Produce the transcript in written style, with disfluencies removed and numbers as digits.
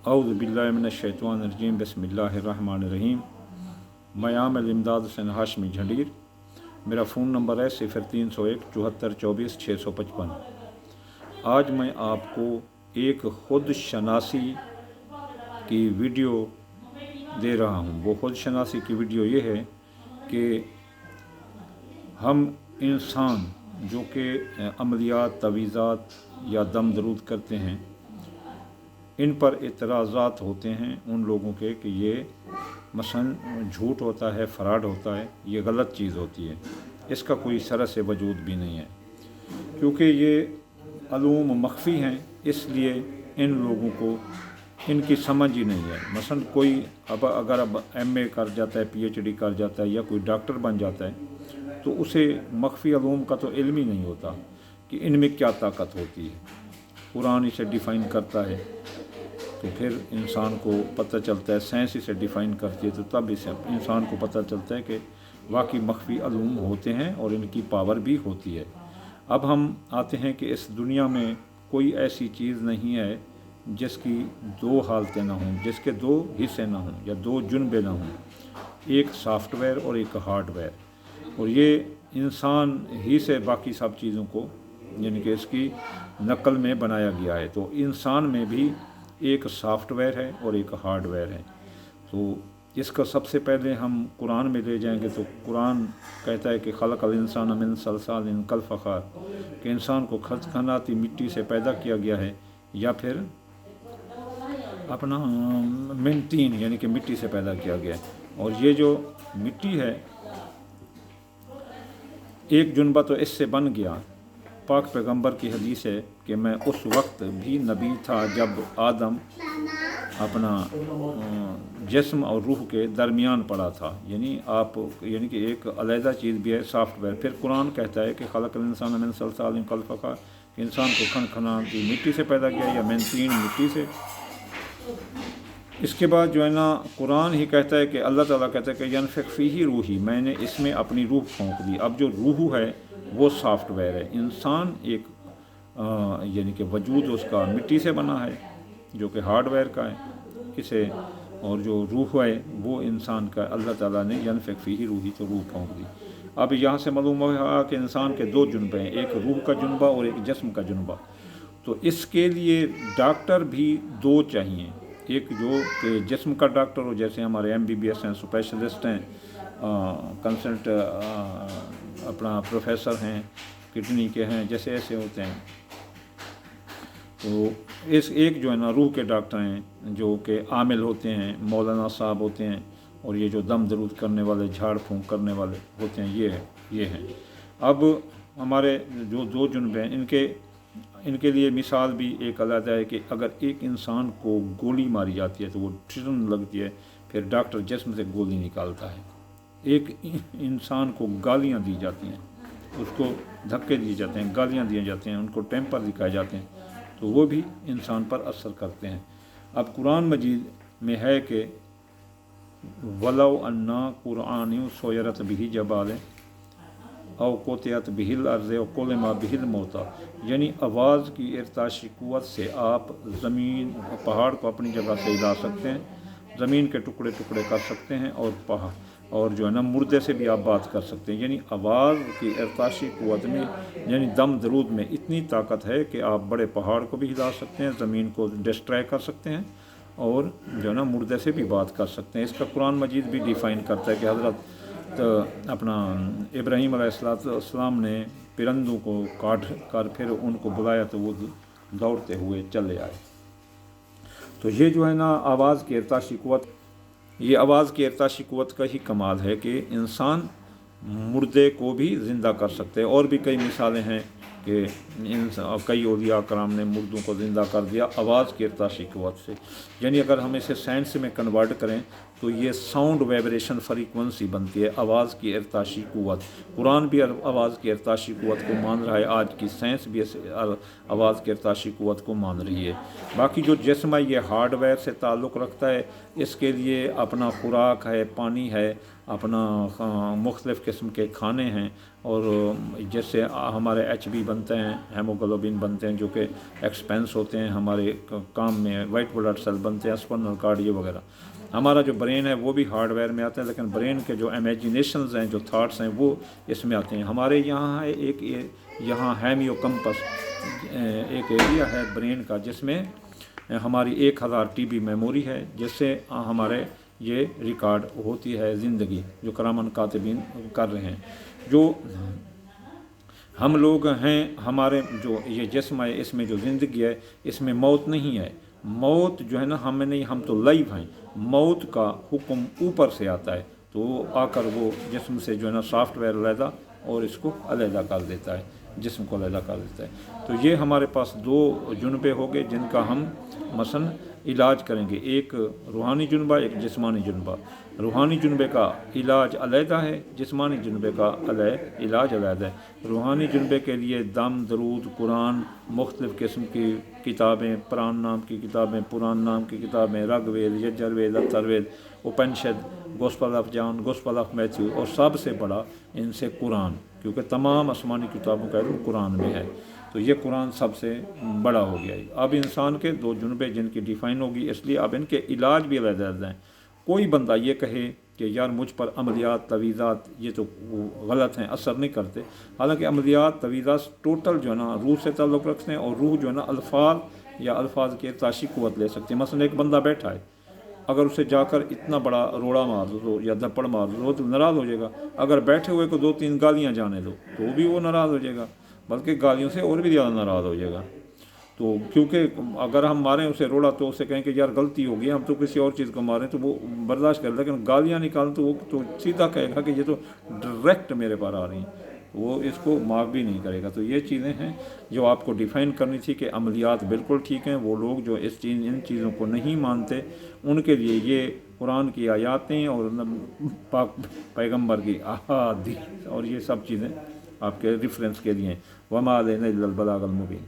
औज़ु बिल्लाहि मिनश्शैतानिर्रजीम बिस्मिल्लाहिर्रहमानिर्रहीम। मैं आमिल इमदाद हुसैन हाशमी झंडीर। मेरा फ़ोन नंबर है 0301 74 24 655। आज मैं आपको एक खुद शनासी की वीडियो दे रहा हूँ। वो खुद शनासी की वीडियो ये है कि हम इंसान जो कि अमलियात, तवीज़ात या दम दरूद करते हैं, इन पर इतराज़ात होते हैं उन लोगों के कि ये मसलन झूठ होता है, फ़राड होता है, ये गलत चीज़ होती है, इसका कोई सरस से वजूद भी नहीं है। क्योंकि ये अलूम मख्फ़ी हैं, इसलिए इन लोगों को इनकी समझ ही नहीं है। मसलन कोई अगर MA कर जाता है, PhD कर जाता है या कोई डॉक्टर बन जाता है तो उसे मख्फ़ी अलूम का तो इल्म ही नहीं होता कि इनमें क्या ताकत होती है। कुरान इसे डिफ़ाइन करता है तो फिर इंसान को पता चलता है, साइंस इसे डिफ़ाइन करती है तो तब इसे इंसान को पता चलता है कि वाकई मख्फ़ी अलूम होते हैं और इनकी पावर भी होती है। अब हम आते हैं कि इस दुनिया में कोई ऐसी चीज़ नहीं है जिसकी दो हालतें ना हों, जिसके दो हिस्से ना हों या दो जुनबे ना हों, एक सॉफ्टवेयर और एक हार्डवेयर। और ये इंसान ही से बाकी सब चीज़ों को यानी कि इसकी नकल में बनाया गया है। तो इंसान में भी एक सॉफ्टवेयर है और एक हार्डवेयर है। तो इसका सबसे पहले हम कुरान में ले जाएंगे तो कुरान कहता है कि खलक़ल इंसान मिन सलसालिन कल फ़ख़ार, कि इंसान को खनखनाती मिट्टी से पैदा किया गया है या फिर अपना मिन तीन यानी कि मिट्टी से पैदा किया गया है। और ये जो मिट्टी है, एक जुनबा तो इससे बन गया। पाक पैगंबर की हदीस है कि मैं उस वक्त भी नबी था जब आदम अपना जिस्म और रूह के दरमियान पड़ा था। यानी कि एक अलहदा चीज़ भी है सॉफ्टवेयर। फिर कुरान कहता है कि खलक़ल इंसान मिन सलसालिन कल फ़ख़ार, इंसान को खनखनाती मिट्टी से पैदा किया या मिन तीन मिट्टी से। इसके बाद जो है ना कुरान ही कहता है कि अल्लाह ताला कहता है कि यनफ़िख़ फ़ीही रूही, मैंने इसमें अपनी रूह फूंक दी। अब जो रूह है वो सॉफ्टवेयर है। इंसान एक यानी कि वजूद उसका मिट्टी से बना है जो कि हार्डवेयर का है इसे, और जो रूह है वो इंसान का अल्लाह ताला ने यनफ़िख़ फ़ीही रूही तो रूह फूंक दी। अब यहाँ से मालूम हुआ कि इंसान के दो जुनबे हैं, एक रूह का जुनबा और एक जिस्म का जुनबा। तो इसके लिए डॉक्टर भी दो चाहिए, एक जो कि जिस्म का डॉक्टर हो, जैसे हमारे MBBS हैं, स्पेशलिस्ट हैं, कंसल्ट अपना प्रोफेसर हैं, किडनी के हैं, जैसे ऐसे होते हैं। तो इस एक जो है ना रूह के डॉक्टर हैं जो कि आमिल होते हैं, मौलाना साहब होते हैं, और ये जो दम दरूद करने वाले, झाड़ फूंक करने वाले होते हैं, ये हैं। अब हमारे जो दो जुनबे हैं, इनके लिए मिसाल भी एक अलग है कि अगर एक इंसान को गोली मारी जाती है तो वो ठिठुरन लगती है, फिर डॉक्टर जिस्म से गोली निकालता है। एक इंसान को गालियाँ दी जाती हैं, उसको धक्के दिए जाते हैं, गालियाँ दिए जाते हैं, उनको टेम्पर दिखाए जाते हैं, तो वो भी इंसान पर असर करते हैं। अब कुरान मजीद में है कि वलौ अन्ना कुरान सोयरत बिही जबाल औ कोतियत बिहिल अर्ज़ कोलमा बिहिल मौता, यानी आवाज़ की इर्ताशी क़ुव्वत से आप ज़मीन पहाड़ को अपनी जगह से हिला सकते हैं, ज़मीन के टुकड़े टुकड़े कर सकते हैं, और जो है ना मुर्दे से भी आप बात कर सकते हैं। यानी आवाज़ की इर्ताशी क़ुव्वत में यानी दम दरूद में इतनी ताकत है कि आप बड़े पहाड़ को भी हिला सकते हैं, ज़मीन को डिस्ट्रॉय कर सकते हैं, और जो है ना मुर्दे से भी बात कर सकते हैं। इसका कुरान मजीद भी डिफ़ाइन करता है कि हज़रत अपना इब्राहीम अलैहिस्सलाम ने परिंदों को काट कर फिर उनको बुलाया तो वो दौड़ते हुए चले आए। तो ये जो है ना आवाज़ की इर्ताशी क़ुव्वत, ये आवाज़ की इर्ताशी क़ुव्वत का ही कमाल है कि इंसान मुर्दे को भी ज़िंदा कर सकते हैं। और भी कई मिसालें हैं कि कई औलिया कराम ने मुर्दों को ज़िंदा कर दिया आवाज़ की इर्ताशी क़ुव्वत से। यानी अगर हम इसे साइंस में कन्वर्ट करें तो ये साउंड वाइब्रेशन फ्रीक्वेंसी बनती है, आवाज़ की इर्ताशी क़ुव्वत। कुरान भी आवाज़ की इर्ताशी क़ुव्वत को मान रहा है, आज की साइंस भी आवाज़ की इर्ताशी क़ुव्वत को मान रही है। बाकी जो जिस्म है ये हार्डवेयर से ताल्लुक़ रखता है, इसके लिए अपना खुराक है, पानी है, अपना मुख्तलिफ़ किस्म के खाने हैं, और जैसे हमारे HB बनते हैं, हेमोग्लोबिन बनते हैं जो कि एक्सपेंस होते हैं हमारे काम में, वाइट ब्लड सेल बनते हैं, स्पाइनल कार्ड ये वगैरह। हमारा जो ब्रेन है वो भी हार्डवेयर में आता है, लेकिन ब्रेन के जो इमेजिनेशंस हैं, जो थाट्स हैं, वो इसमें आते हैं। हमारे यहाँ है एक यहाँ हेमियोकम्पस एक एरिया है ब्रेन का, जिसमें हमारी 1000 TB मेमोरी है, जिससे हमारे ये रिकॉर्ड होती है ज़िंदगी, जो करामन कातिबीन कर रहे हैं। जो हम लोग हैं, हमारे जो ये जिस्म है, इसमें जो ज़िंदगी है, इसमें मौत नहीं है। मौत जो है ना, हमें नहीं, हम तो लाइव हैं। मौत का हुक्म ऊपर से आता है, तो आकर वो जिस्म से जो है ना सॉफ्टवेयर अलहदा और इसको अलहदा कर देता है, जिस्म को अलहदा कर देता है। तो ये हमारे पास 2 जुनबे हो गए जिनका हम मसन इलाज करेंगे, एक रूहानी जुनबा, एक जिस्मानी जुनबा। रूहानी जुनबे का इलाज अलहदा है, जिस्मानी जुनबे का इलाज अलहदा है। रूहानी जुनबे के लिए दम, दरूद, कुरान, मुख्तलिफ़ किस्म की किताबें, प्राण नाम की किताबें, पुराण नाम की किताबें, Rigveda, Yajurveda, Atharvaveda, Upanishad, Gospel of John, Gospel of Matthew, और सबसे बड़ा इनसे कुरान, क्योंकि तमाम आसमानी किताबों का इल्म कुरान में है। तो ये कुरान सबसे बड़ा हो गया है। अब इंसान के 2 जुनबे जिनकी डिफ़ाइन होगी, इसलिए अब इनके इलाज भी अलग-अलग हैं। कोई बंदा ये कहे कि यार मुझ पर अमलियात, तवीज़ात ये तो गलत हैं, असर नहीं करते। हालांकि अमलियात, तवीज़ात टोटल जो है ना रूह से ताल्लुक़ रखते हैं, और रूह जो है ना अल्फाज या अल्फाज के ताशी क़ुव्वत ले सकते हैं। मसलन एक बंदा बैठा है, अगर उसे जाकर इतना बड़ा रोड़ा मार दो या धप्पड़ मार दो तो नाराज़ हो जाएगा। अगर बैठे हुए को 2-3 गालियाँ जाने दो तो भी वो नाराज़ हो जाएगा, बल्कि गालियों से और भी ज़्यादा नाराज़ हो जाएगा। तो क्योंकि अगर हम मारें उसे रोड़ा तो उसे कहें कि यार गलती हो गई, हम तो किसी और चीज़ को मारें तो वो बर्दाश्त कर, लेकिन गालियाँ निकाल तो वो तो सीधा कहेगा कि ये तो डायरेक्ट मेरे पर आ रही हैं, वो इसको माफ़ भी नहीं करेगा। तो ये चीज़ें हैं जो आपको डिफ़ाइन करनी थी कि अमलियात बिल्कुल ठीक हैं। वो लोग जो इन चीज़ों को नहीं मानते, उनके लिए ये कुरान की आयातें और पाक पैगम्बर की अहादीस और ये सब चीज़ें आपके रेफरेंस के लिए। वमा अलैना इल्लल बलागुल मुबीन।